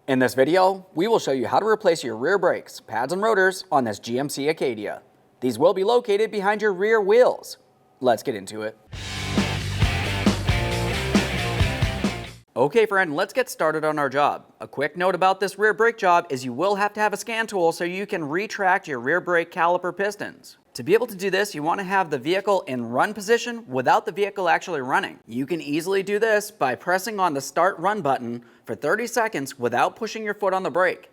In this video, we will show you how to replace your rear brakes, pads, and rotors on this GMC Acadia. These will be located behind your rear wheels. Let's get into it. Okay friend, let's get started on our job. A quick note about this rear brake job is you will have to have a scan tool so you can retract your rear brake caliper pistons. To be able to do this, you want to have the vehicle in run position without the vehicle actually running. You can easily do this by pressing on the start run button for 30 seconds without pushing your foot on the brake.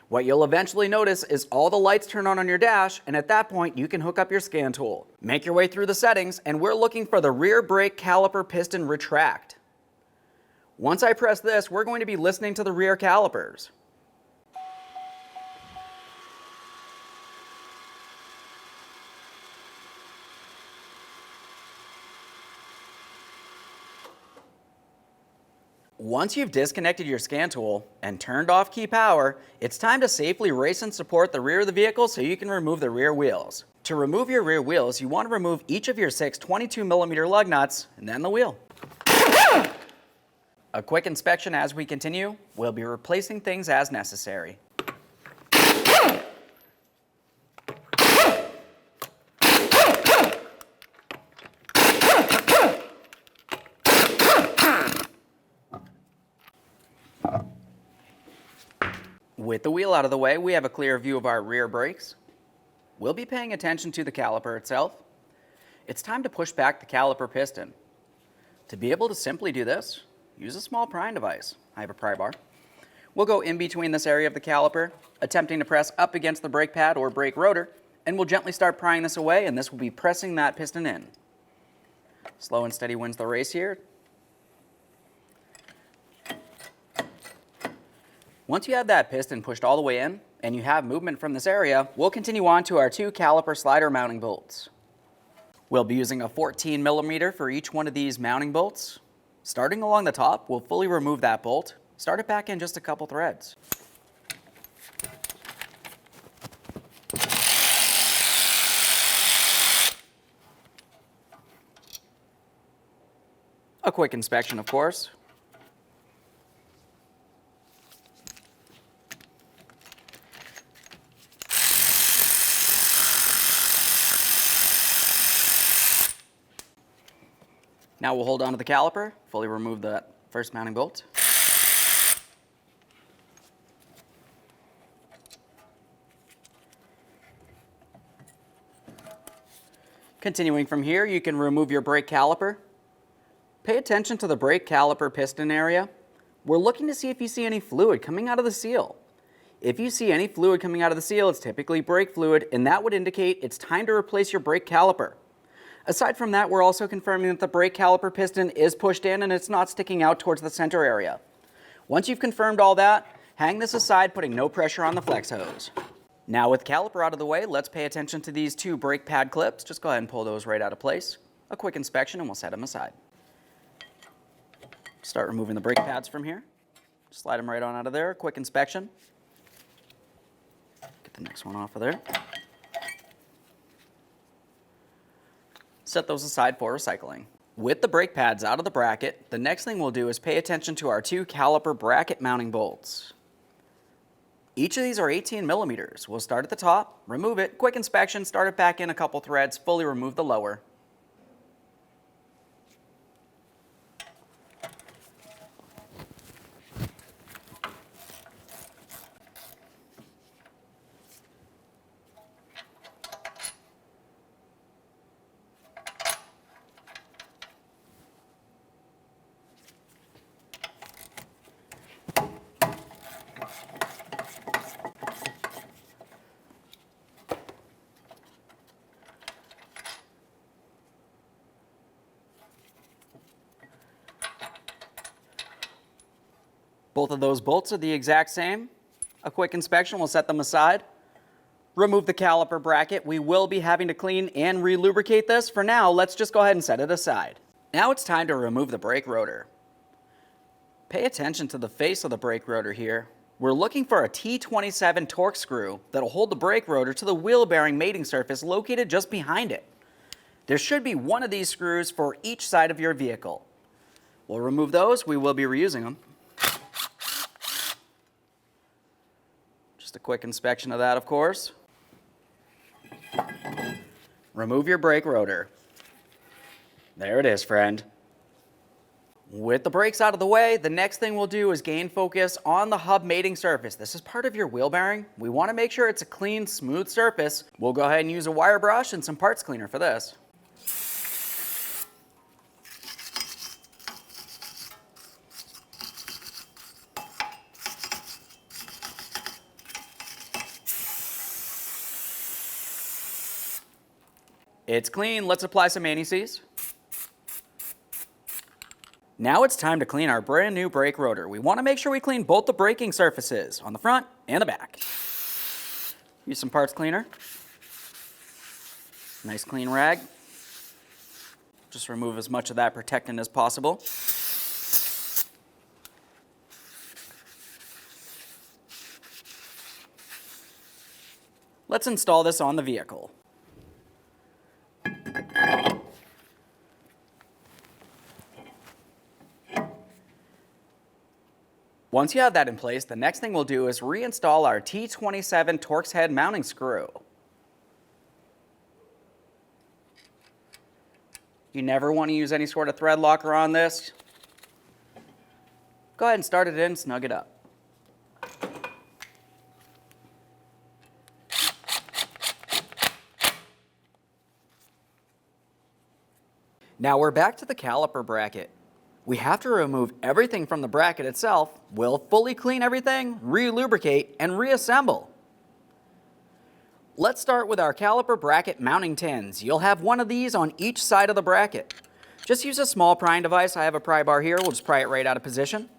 What you'll eventually notice is all the lights turn on your dash, and at that point you can hook up your scan tool. Make your way through the settings, and we're looking for the rear brake caliper piston retract. Once I press this, we're going to be listening to the rear calipers. Once you've disconnected your scan tool and turned off key power, it's time to safely race and support the rear of the vehicle so you can remove the rear wheels. To remove your rear wheels, you want to remove each of your 6 22mm lug nuts and then the wheel. A quick inspection as we continue. We'll be replacing things as necessary. With the wheel out of the way, we have a clear view of our rear brakes. We'll be paying attention to the caliper itself. It's time to push back the caliper piston. To be able to simply do this, use a small prying device. I have a pry bar. We'll go in between this area of the caliper, attempting to press up against the brake pad or brake rotor, and we'll gently start prying this away, and this will be pressing that piston in. Slow and steady wins the race here. Once you have that piston pushed all the way in, and you have movement from this area, we'll continue on to our 2 caliper slider mounting bolts. We'll be using a 14mm for each one of these mounting bolts. Starting along the top, we'll fully remove that bolt, start it back in just a couple threads. A quick inspection, of course. Now we'll hold on to the caliper, fully remove that first mounting bolt. Continuing from here, you can remove your brake caliper. Pay attention to the brake caliper piston area. We're looking to see if you see any fluid coming out of the seal. If you see any fluid coming out of the seal, it's typically brake fluid, and that would indicate it's time to replace your brake caliper. Aside from that, we're also confirming that the brake caliper piston is pushed in and it's not sticking out towards the center area. Once you've confirmed all that, hang this aside, putting no pressure on the flex hose. Now with caliper out of the way, let's pay attention to these 2 brake pad clips. Just go ahead and pull those right out of place. A quick inspection and we'll set them aside. Start removing the brake pads from here. Slide them right on out of there. A quick inspection. Get the next one off of there. Set those aside for recycling. With the brake pads out of the bracket, the next thing we'll do is pay attention to our 2 caliper bracket mounting bolts. Each of these are 18mm. We'll start at the top, remove it, quick inspection, start it back in a couple threads, fully remove the lower. Both of those bolts are the exact same. A quick inspection will set them aside. Remove the caliper bracket. We will be having to clean and re-lubricate this. For now, let's just go ahead and set it aside. Now it's time to remove the brake rotor. Pay attention to the face of the brake rotor here. We're looking for a T27 torque screw that'll hold the brake rotor to the wheel bearing mating surface located just behind it. There should be one of these screws for each side of your vehicle. We'll remove those. We will be reusing them. Just a quick inspection of that, of course. Remove your brake rotor. There it is, friend. With the brakes out of the way, the next thing we'll do is gain focus on the hub mating surface. This is part of your wheel bearing. We want to make sure it's a clean, smooth surface. We'll go ahead and use a wire brush and some parts cleaner for this. It's clean. Let's apply some anti-seize. Now it's time to clean our brand new brake rotor. We want to make sure we clean both the braking surfaces on the front and the back. Use some parts cleaner. Nice clean rag. Just remove as much of that protectant as possible. Let's install this on the vehicle. Once you have that in place, the next thing we'll do is reinstall our T27 Torx head mounting screw. You never want to use any sort of thread locker on this. Go ahead and start it in, snug it up. Now we're back to the caliper bracket. We have to remove everything from the bracket itself. We'll fully clean everything, re-lubricate, and reassemble. Let's start with our caliper bracket mounting tins. You'll have one of these on each side of the bracket. Just use a small prying device. I have a pry bar here. We'll just pry it right out of position.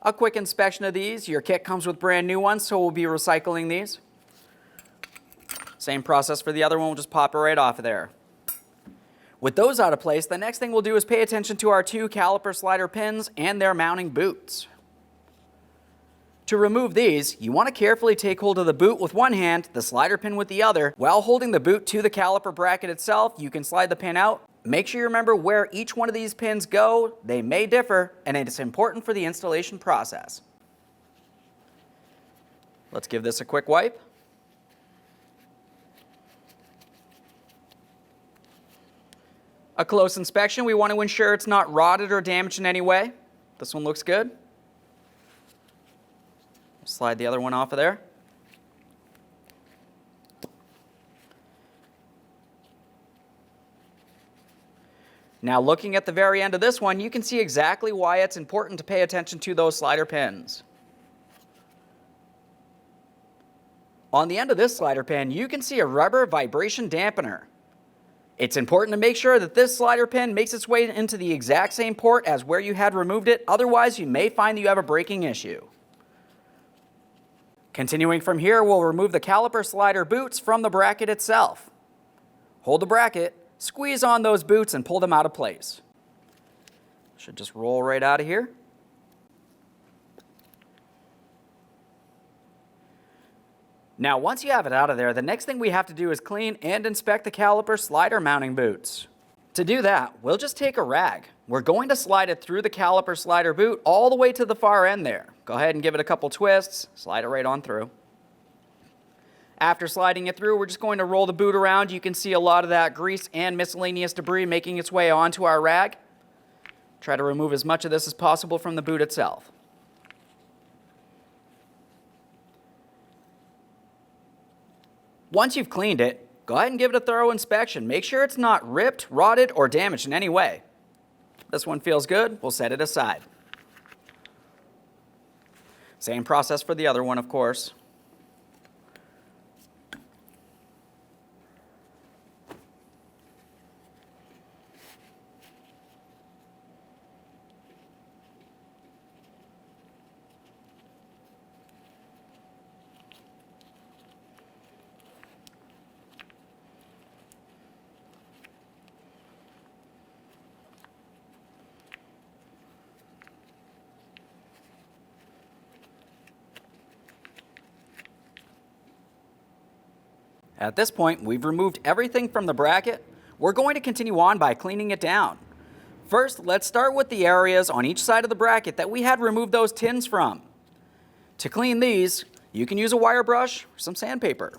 A quick inspection of these. Your kit comes with brand new ones, so we'll be recycling these. Same process for the other one. We'll just pop it right off of there. With those out of place, the next thing we'll do is pay attention to our two caliper slider pins and their mounting boots. To remove these, you want to carefully take hold of the boot with one hand, the slider pin with the other. While holding the boot to the caliper bracket itself, you can slide the pin out. Make sure you remember where each one of these pins go. They may differ, and it's important for the installation process. Let's give this a quick wipe. A close inspection, we want to ensure it's not rotted or damaged in any way. This one looks good. Slide the other one off of there. Now looking at the very end of this one, you can see exactly why it's important to pay attention to those slider pins. On the end of this slider pin, you can see a rubber vibration dampener. It's important to make sure that this slider pin makes its way into the exact same port as where you had removed it. Otherwise, you may find that you have a braking issue. Continuing from here, we'll remove the caliper slider boots from the bracket itself. Hold the bracket, squeeze on those boots, and pull them out of place. Should just roll right out of here. Now, once you have it out of there, the next thing we have to do is clean and inspect the caliper slider mounting boots. To do that, we'll just take a rag. We're going to slide it through the caliper slider boot all the way to the far end there. Go ahead and give it a couple twists, slide it right on through. After sliding it through, we're just going to roll the boot around. You can see a lot of that grease and miscellaneous debris making its way onto our rag. Try to remove as much of this as possible from the boot itself. Once you've cleaned it, go ahead and give it a thorough inspection. Make sure it's not ripped, rotted, or damaged in any way. This one feels good. We'll set it aside. Same process for the other one, of course. At this point, we've removed everything from the bracket. We're going to continue on by cleaning it down. First, let's start with the areas on each side of the bracket that we had removed those tins from. To clean these, You can use a wire brush or some sandpaper.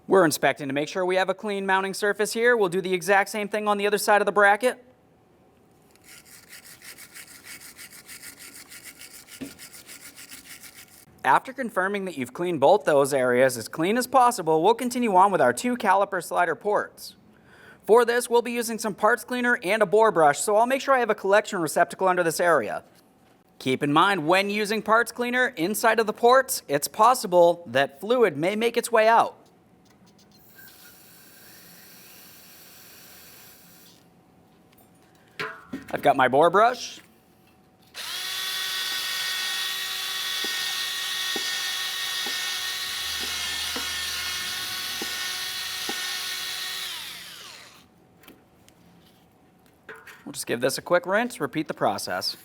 We're inspecting to make sure we have a clean mounting surface here. We'll do the exact same thing on the other side of the bracket. After confirming that you've cleaned both those areas as clean as possible, we'll continue on with our 2 caliper slider ports. For this, we'll be using some parts cleaner and a bore brush, so I'll make sure I have a collection receptacle under this area. Keep in mind, when using parts cleaner inside of the ports, it's possible that fluid may make its way out. I've got my bore brush. We'll just give this a quick rinse, repeat the process.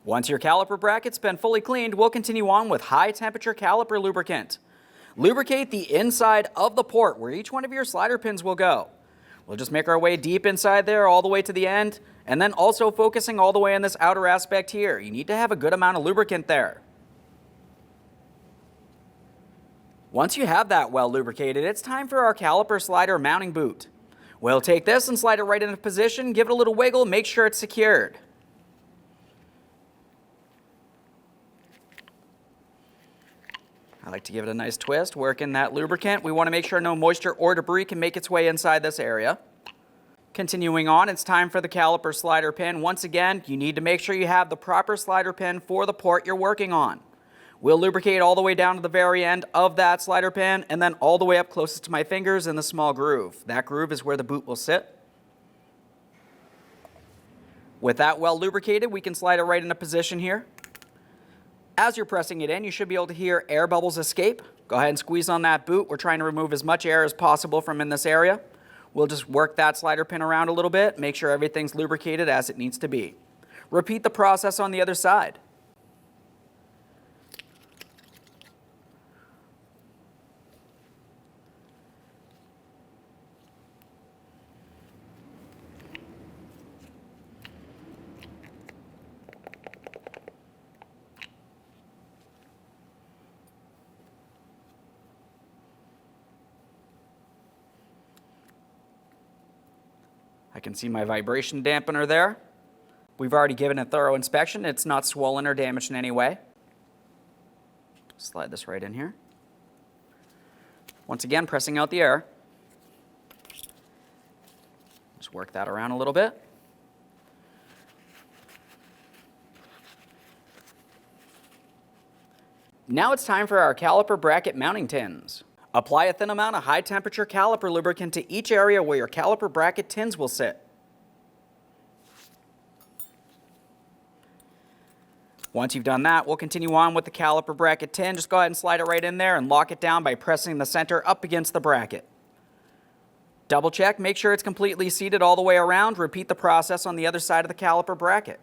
Once your caliper bracket's been fully cleaned, we'll continue on with high temperature caliper lubricant. Lubricate the inside of the port where each one of your slider pins will go. We'll just make our way deep inside there all the way to the end, and then also focusing all the way in this outer aspect here. You need to have a good amount of lubricant there. Once you have that well lubricated, it's time for our caliper slider mounting boot. We'll take this and slide it right into position, give it a little wiggle, make sure it's secured. I like to give it a nice twist, work in that lubricant. We want to make sure no moisture or debris can make its way inside this area. Continuing on, it's time for the caliper slider pin. Once again, you need to make sure you have the proper slider pin for the port you're working on. We'll lubricate all the way down to the very end of that slider pin and then all the way up closest to my fingers in the small groove. That groove is where the boot will sit. With that well lubricated, we can slide it right into position here. As you're pressing it in, you should be able to hear air bubbles escape. Go ahead and squeeze on that boot. We're trying to remove as much air as possible from in this area. We'll just work that slider pin around a little bit, make sure everything's lubricated as it needs to be. Repeat the process on the other side. I can see my vibration dampener there. We've already given a thorough inspection. It's not swollen or damaged in any way. Slide this right in here. Once again, pressing out the air. Just work that around a little bit. Now it's time for our caliper bracket mounting tins. Apply a thin amount of high temperature caliper lubricant to each area where your caliper bracket tins will sit. Once you've done that, we'll continue on with the caliper bracket tin. Just go ahead and slide it right in there and lock it down by pressing the center up against the bracket. Double check, make sure it's completely seated all the way around. Repeat the process on the other side of the caliper bracket.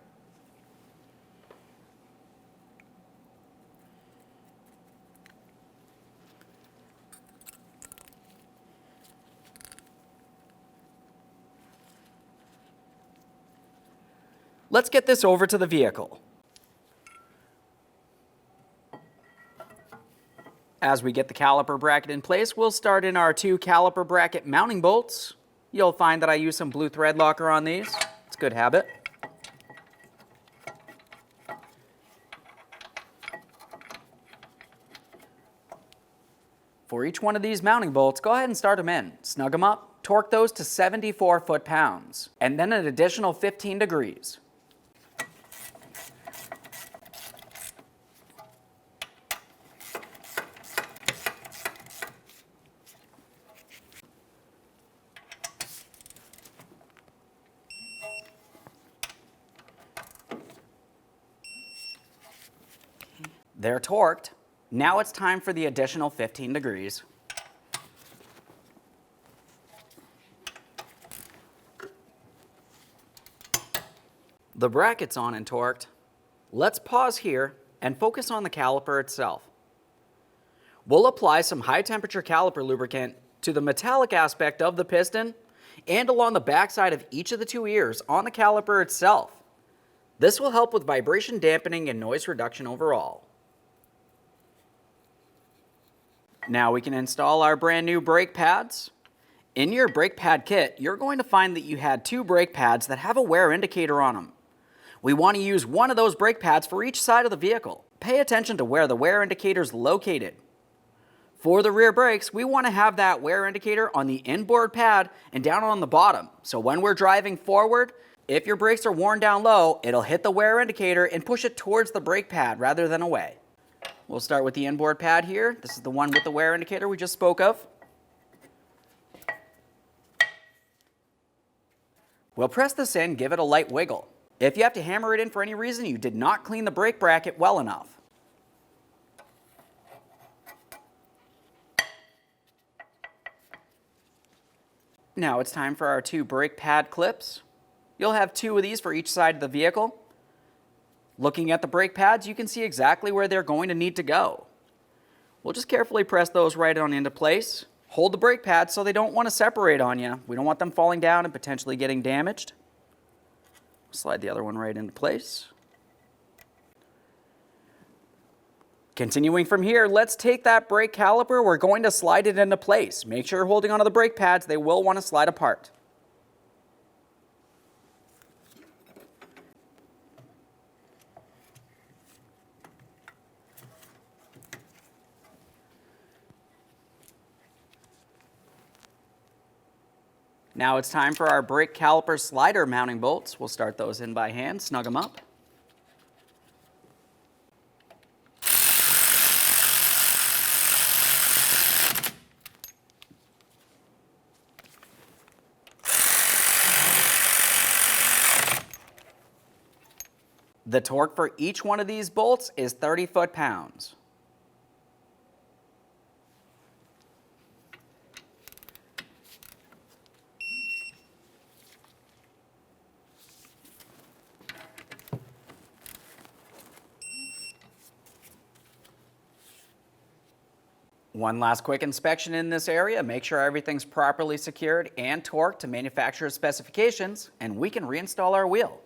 Let's get this over to the vehicle. As we get the caliper bracket in place, we'll start in our 2 caliper bracket mounting bolts. You'll find that I use some blue thread locker on these. It's a good habit. For each one of these mounting bolts, go ahead and start them in. Snug them up, torque those to 74 foot-pounds, and then an additional 15 degrees. They're torqued. Now it's time for the additional 15 degrees. The bracket's on and torqued. Let's pause here and focus on the caliper itself. We'll apply some high temperature caliper lubricant to the metallic aspect of the piston and along the backside of each of the two ears on the caliper itself. This will help with vibration dampening and noise reduction overall. Now we can install our brand new brake pads. In your brake pad kit, you're going to find that you had two brake pads that have a wear indicator on them. We want to use one of those brake pads for each side of the vehicle. Pay attention to where the wear indicator is located. For the rear brakes, we want to have that wear indicator on the inboard pad and down on the bottom. So when we're driving forward, if your brakes are worn down low, it'll hit the wear indicator and push it towards the brake pad rather than away. We'll start with the inboard pad here. This is the one with the wear indicator we just spoke of. We'll press this in, give it a light wiggle. If you have to hammer it in for any reason, you did not clean the brake bracket well enough. Now it's time for our two brake pad clips. You'll have two of these for each side of the vehicle. Looking at the brake pads, you can see exactly where they're going to need to go. We'll just carefully press those right on into place. Hold the brake pads so they don't want to separate on you. We don't want them falling down and potentially getting damaged. Slide the other one right into place. Continuing from here, let's take that brake caliper. We're going to slide it into place. Make sure you're holding onto the brake pads. They will want to slide apart. Now it's time for our brake caliper slider mounting bolts. We'll start those in by hand, snug them up. The torque for each one of these bolts is 30 foot-pounds. One last quick inspection in this area. Make sure everything's properly secured and torqued to manufacturer's specifications, and we can reinstall our wheel.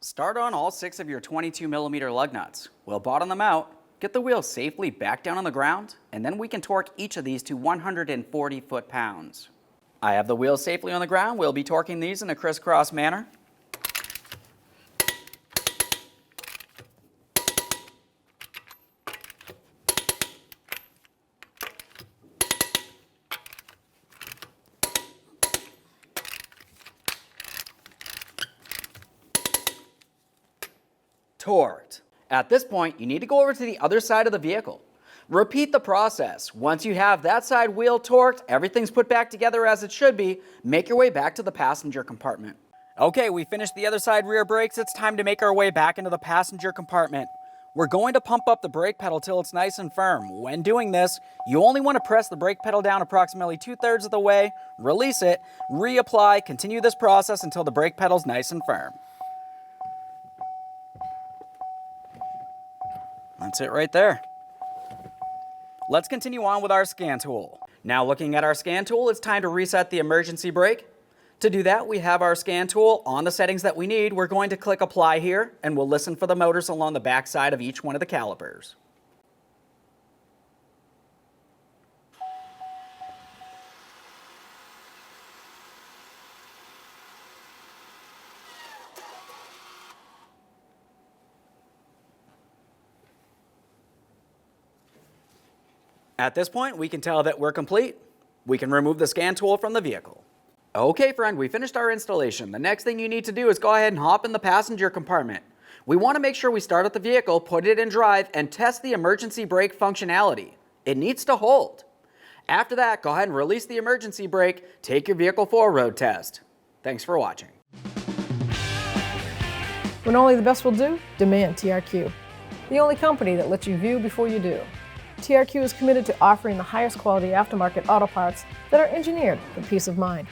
Start on all 6 of your 22mm lug nuts. We'll bottom them out, get the wheel safely back down on the ground, and then we can torque each of these to 140 foot-pounds. I have the wheels safely on the ground. We'll be torquing these in a crisscross manner. Torqued. At this point, you need to go over to the other side of the vehicle. Repeat the process. Once you have that side wheel torqued, everything's put back together as it should be, make your way back to the passenger compartment. Okay, we finished the other side rear brakes. It's time to make our way back into the passenger compartment. We're going to pump up the brake pedal till it's nice and firm. When doing this, you only want to press the brake pedal down approximately 2/3 of the way, release it, reapply, continue this process until the brake pedal's nice and firm. That's it right there. Let's continue on with our scan tool. Now looking at our scan tool, it's time to reset the emergency brake. To do that, we have our scan tool on the settings that we need. We're going to click apply here, and we'll listen for the motors along the back side of each one of the calipers. At this point, we can tell that we're complete. We can remove the scan tool from the vehicle. Okay, friend, we finished our installation. The next thing you need to do is go ahead and hop in the passenger compartment. We want to make sure we start up the vehicle, put it in drive, and test the emergency brake functionality. It needs to hold. After that, go ahead and release the emergency brake, take your vehicle for a road test. Thanks for watching. When only the best will do, demand TRQ. The only company that lets you view before you do. TRQ is committed to offering the highest quality aftermarket auto parts that are engineered for peace of mind.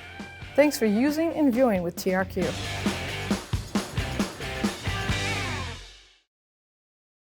Thanks for using and viewing with TRQ.